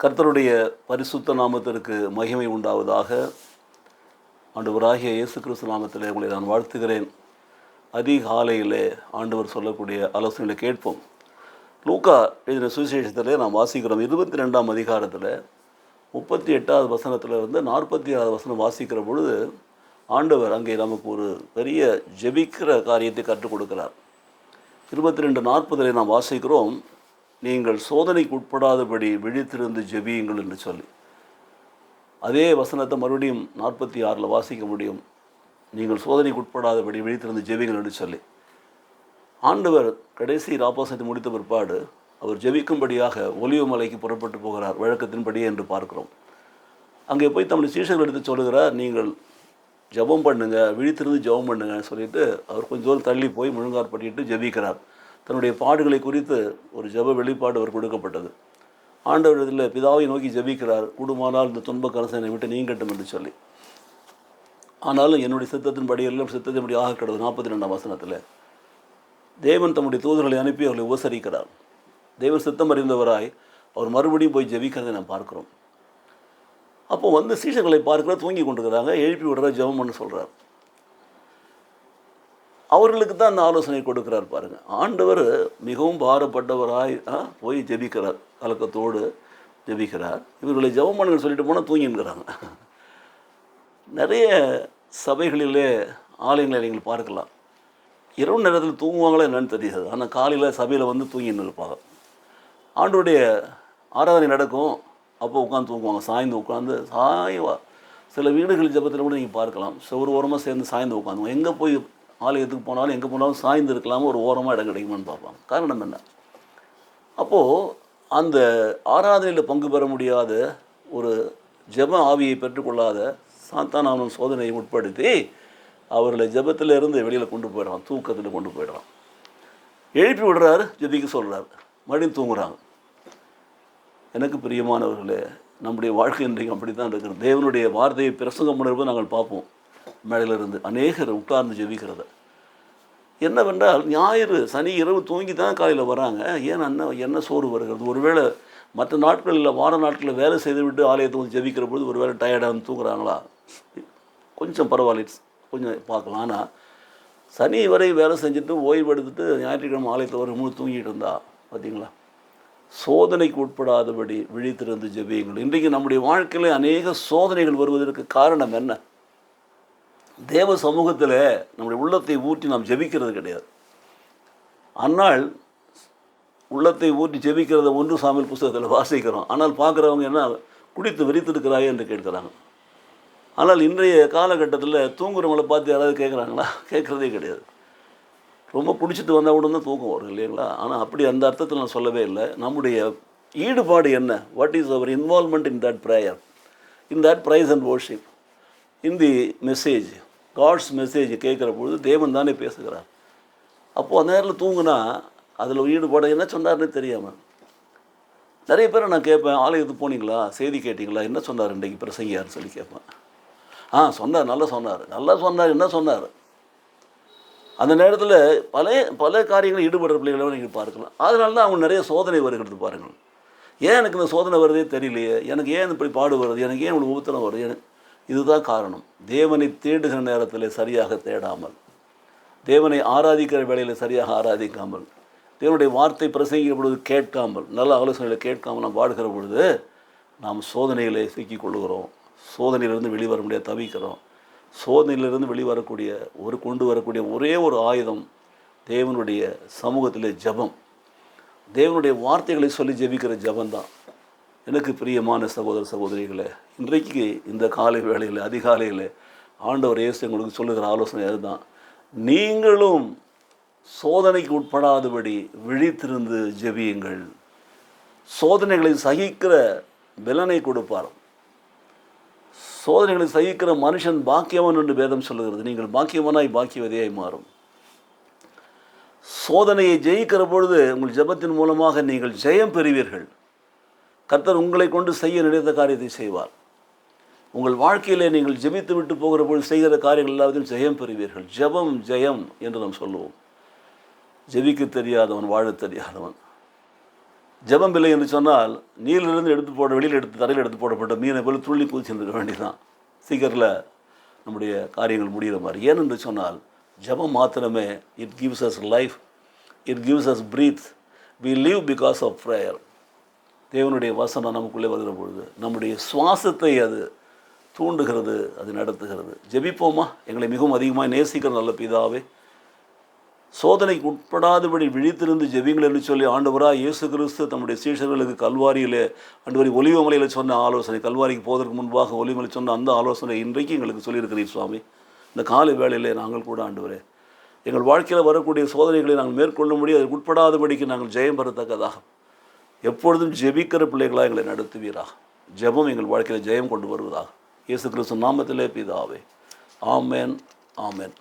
கர்த்தருடைய பரிசுத்த நாமத்திற்கு மகிமை உண்டாவதாக. ஆண்டவராகிய இயேசு கிறிஸ்து நாமத்திலே உங்களை நான் வாழ்த்துகிறேன். அதிகாலையிலே ஆண்டவர் சொல்லக்கூடிய ஆலோசனைகளை கேட்போம். லூக்கா எழுதின சுவிசேஷத்திலே நாம் வாசிக்கிறோம். 22ஆம் அதிகாரத்தில் 38வது வசனத்திலிருந்து 46வது வசனம் வாசிக்கிற பொழுது ஆண்டவர் அங்கே நமக்கு ஒரு பெரிய ஜெபிக்கிற காரியத்தை கற்றுக் கொடுக்கிறார். 22:40 நாம் வாசிக்கிறோம், நீங்கள் சோதனைக்கு உட்படாதபடி விழித்திருந்து ஜெபியுங்கள் என்று சொல்லி. அதே வசனத்தை மறுபடியும் 46 வாசிக்க முடியும். நீங்கள் சோதனைக்கு உட்படாதபடி விழித்திருந்து ஜெபியுங்கள் என்று சொல்லி. ஆண்டவர் கடைசி ராப்போசத்தை முடித்த பிற்பாடு அவர் ஜெபிக்கும்படியாக ஒலிவ மலைக்கு புறப்பட்டு போகிறார், வழக்கத்தின்படியே என்று பார்க்கிறோம். அங்கே போய் தம்முடைய சீஷர்கள் எடுத்து சொல்லுகிறார், நீங்கள் ஜெபம் பண்ணுங்க, விழித்திருந்து ஜெபம் பண்ணுங்கன்னு சொல்லிட்டு அவர் கொஞ்சம் தூரம் தள்ளி போய் முழுங்கார் பண்ணிட்டு ஜெபிக்கிறார். தன்னுடைய பாடுகளை குறித்து ஒரு ஜெப வெளிப்பாடு அவர் கொடுக்கப்பட்டது. ஆண்டவர் இதில் பிதாவை நோக்கி ஜெபிக்கிறார், கூடுமானால் இந்த துன்ப கரசனை விட்டு நீங்கட்டும் என்று சொல்லி. ஆனாலும் என்னுடைய சித்தத்தின்படி எல்லாம் சித்தத்தின்படி ஆக கிடது. 42ஆம் வசனத்தில் தேவன் தம்முடைய தூதர்களை அனுப்பி அவர்களை உபசரிக்கிறார். தேவன் சித்தம் அறிந்தவராய் அவர் மறுபடியும் போய் ஜெபிக்கிறதை நாம் பார்க்குறோம். அப்போது சீஷர்களை பார்க்குற தூங்கி கொண்டிருக்கிறாங்க, எழுப்பி விடுற ஜெபம் பண்ண சொல்கிறார். அவர்களுக்கு தான் அந்த ஆலோசனை கொடுக்குறார் பாருங்கள். ஆண்டவர் மிகவும் பாரப்பட்டவராய் போய் ஜெபிக்கிறார், கலக்கத்தோடு ஜெபிக்கிறார். இவர்களை ஜெபம் பண்ணுங்கன்னு சொல்லிட்டு போனால் தூங்கின்னுக்கிறாங்க. நிறைய சபைகளிலே ஆலயங்களை நீங்கள் பார்க்கலாம். இரவு நேரத்தில் தூங்குவாங்களா என்னன்னு தெரியாது, ஆனால் காலையில் சபையில் தூங்கின்னு இருப்பாங்க. ஆண்டோடைய ஆராதனை நடக்கும், அப்போ உட்காந்து தூங்குவாங்க. சாய்ந்து உட்காந்து சில வீடுகள் ஜெபத்தில் கூட நீங்கள் பார்க்கலாம், ஒரு ஓரமாக சேர்ந்து சாய்ந்து உட்காந்துவோம். எங்கே போய் ஆலயத்துக்கு போனாலும் எங்கே போனாலும் சாய்ந்து இருக்கலாமல் ஒரு ஓரமாக இடம் கிடைக்குமான்னு பார்ப்பாங்க. காரணம் என்ன? அப்போது அந்த ஆராதனையில் பங்கு பெற முடியாத ஒரு ஜெப ஆவியை பெற்றுக்கொள்ளாத சாத்தான சோதனையை உட்படுத்தி அவர்களை ஜெபத்தில் இருந்து வெளியில் கொண்டு போயிடலாம், தூக்கத்தில் கொண்டு போயிடலாம். எழுப்பி விடுறாரு, ஜெபிக்க சொல்கிறார், மறுபடியும் தூங்குறாங்க. எனக்கு பிரியமானவர்களே, நம்முடைய வாழ்க்கை இன்றைக்கு அப்படி தான் இருக்கிறது. தேவனுடைய வார்த்தையை பிரசங்கம் பண்ணுறப்போ நாங்கள் பார்ப்போம், மேடையிலிருந்து அநேகர் உட்கார்ந்து ஜெபிக்கிறத. என்னவென்றால் ஞாயிறு சனி இரவு தூங்கி தான் காலையில் வராங்க. ஏன் என்ன சோறு வருகிறது? ஒருவேளை மற்ற நாட்களில் வார நாட்களில் வேலை செய்துவிட்டு ஆலயத்தை ஜெபிக்கிற பொழுது ஒருவேளை டயர்டாக தூங்குறாங்களா, கொஞ்சம் பரவாயில்ல, கொஞ்சம் பார்க்கலாம். ஆனால் சனி வரை வேலை செஞ்சுட்டு ஓய்வு எடுத்துட்டு ஞாயிற்றுக்கிழமை ஆலயத்தில் ஒரு முழு தூங்கிட்டு இருந்தா பார்த்தீங்களா? சோதனைக்கு உட்படாதபடி விழித்திருந்து ஜெபியுங்கள். இன்றைக்கு நம்முடைய வாழ்க்கையில் அநேக சோதனைகள் வருவதற்கு காரணம் என்ன? தேவ சமூகத்தில் நம்முடைய உள்ளத்தை ஊற்றி நாம் ஜெபிக்கிறது கிடையாது. ஆனால் உள்ளத்தை ஊற்றி ஜெபிக்கிறத 1 சாமுவேல் புத்தகத்தில் வாசிக்கிறோம். ஆனால் பார்க்குறவங்க என்ன, குடித்து விரித்திருக்கிறாயே என்று கேட்குறாங்க. ஆனால் இன்றைய காலகட்டத்தில் தூங்குறவங்களை பார்த்து யாராவது கேட்குறாங்களா? கேட்குறதே கிடையாது. ரொம்ப பிடிச்சிட்டு வந்தால் கூட தான் தூக்கம் வரும் இல்லைங்களா? ஆனால் அப்படி அந்த அர்த்தத்தில் நான் சொல்லவே இல்லை. நம்முடைய ஈடுபாடு என்ன? What is our involvement in that prayer, in that praise and worship, in the message, God's message கேட்குற பொழுது தேவன் தானே பேசுகிறார். அப்போது அந்த நேரத்தில் தூங்குனா அதில் ஈடுபாடு என்ன சொன்னார்னு தெரியாமல். நிறைய பேரை நான் கேட்பேன், ஆலயத்துக்கு போனீங்களா, செய்தி கேட்டிங்களா, என்ன சொன்னார் இன்றைக்கு பிரசங்கியார்னு சொல்லி கேட்பேன். சொன்னார், நல்லா சொன்னார், என்ன சொன்னார்? அந்த நேரத்தில் பல காரியங்கள் ஈடுபடுற பிள்ளைகளை நீங்கள் பார்க்கலாம். அதனால தான் அவங்க நிறைய சோதனை வருகிறது பாருங்கள். ஏன் எனக்கு இந்த சோதனை வருதே தெரியலையே, எனக்கு ஏன் இப்படி பாடு வருது, எனக்கு ஏன் இவ்வளோ உபத்திரம் வருது? இதுதான் காரணம். தேவனை தேடுகிற நேரத்தில் சரியாக தேடாமல், தேவனை ஆராதிக்கிற வேளையில் சரியாக ஆராதிக்காமல், தேவனுடைய வார்த்தை பிரசங்கிக்கிற பொழுது கேட்காமல், நல்ல ஆலோசனைகளை கேட்காமல் நாம் பாடுகிற பொழுது நாம் சோதனைகளை சிக்கிக் கொள்ளுகிறோம். சோதனையிலிருந்து வெளிவர முடியாது, தவிக்கிறோம். சோதனையிலிருந்து கொண்டு வரக்கூடிய ஒரே ஒரு ஆயுதம் தேவனுடைய சமூகத்தில் ஜெபம், தேவனுடைய வார்த்தைகளை சொல்லி ஜெபிக்கிற ஜெபந்தான். எனக்கு பிரியமான சகோதர சகோதரிகளே, இன்றைக்கு இந்த காலை வேளையில் அதிகாலையில் ஆண்டவர் இயேசு உங்களுக்கு சொல்லுகிற ஆலோசனை அதுதான். நீங்களும் சோதனைக்கு உட்படாதபடி விழித்திருந்து ஜெபியுங்கள். சோதனைகளை சகிக்கிற பலனை கொடுப்பார். சோதனைகளை சகிக்கிற மனுஷன் பாக்கியவன் என்று வேதம் சொல்லுகிறது. நீங்கள் பாக்கியவனாய் பாக்கியவதியாய் மாறும். சோதனையை ஜெயிக்கிற பொழுது உங்கள் ஜெபத்தின் மூலமாக நீங்கள் ஜெயம் பெறுவீர்கள். கர்த்தர் உங்களை கொண்டு செய்ய நினைத்த காரியத்தை செய்வார். உங்கள் வாழ்க்கையிலே நீங்கள் ஜெபித்து விட்டு போகிற பொழுது செய்கிற காரியங்கள் எல்லாத்தையும் ஜெயம் பெறுவீர்கள். ஜெபம் ஜெயம் என்று நாம் சொல்லுவோம். ஜெபிக்க தெரியாதவன் வாழ தெரியாதவன். ஜெபம் இல்லை என்று சொன்னால் நீரிலிருந்து எடுத்து போட வெளியில் எடுத்து தரையில் எடுத்து போடப்பட்ட மீனை போல துள்ளி குதிச்சுருக்க வேண்டியதான். சீக்கிரத்தில் நம்முடைய காரியங்கள் முடிகிற மாதிரி. ஏனென்று சொன்னால் ஜெபம் மாத்திரமே it gives us life, it gives us breath. We live because of prayer. தேவனுடைய வசனம் நமக்குள்ளே வருகிற பொழுது நம்முடைய சுவாசத்தை அது தூண்டுகிறது, அது நடத்துகிறது. ஜெபிப்போமா? எங்களை மிகவும் அதிகமாக நேசிக்கிற நல்ல பிதாவே, சோதனைக்கு உட்படாதபடி விழித்திருந்து ஜெபிங்கள் என்று சொல்லி ஆண்டவராக இயேசு கிறிஸ்து தம்முடைய சீஷர்களுக்கு கல்வாரியிலே ஆண்டவரை ஒலிவமலையில் சொன்ன ஆலோசனை, கல்வாரிக்கு போவதற்கு முன்பாக ஒலிவமலையில் சொன்ன அந்த ஆலோசனை இன்றைக்கு எங்களுக்கு சொல்லியிருக்கிறீர் சுவாமி. இந்த காலை வேளையிலே நாங்கள் கூட ஆண்டவரே எங்கள் வாழ்க்கையில் வரக்கூடிய சோதனைகளை நாங்கள் மேற்கொள்ள முடியும், அதற்கு உட்படாதபடிக்கு நாங்கள் ஜெயம் பெறத்தக்கதாக எப்பொழுதும் ஜெபிக்கிற பிள்ளைகளாக எங்களை நடத்துவீராக. ஜெபம் எங்கள் வாழ்க்கையில் ஜெயம் கொண்டு வருவதாக இயேசு கிறிஸ்து நாமத்திலே பிதாவே. ஆமென், ஆமென்.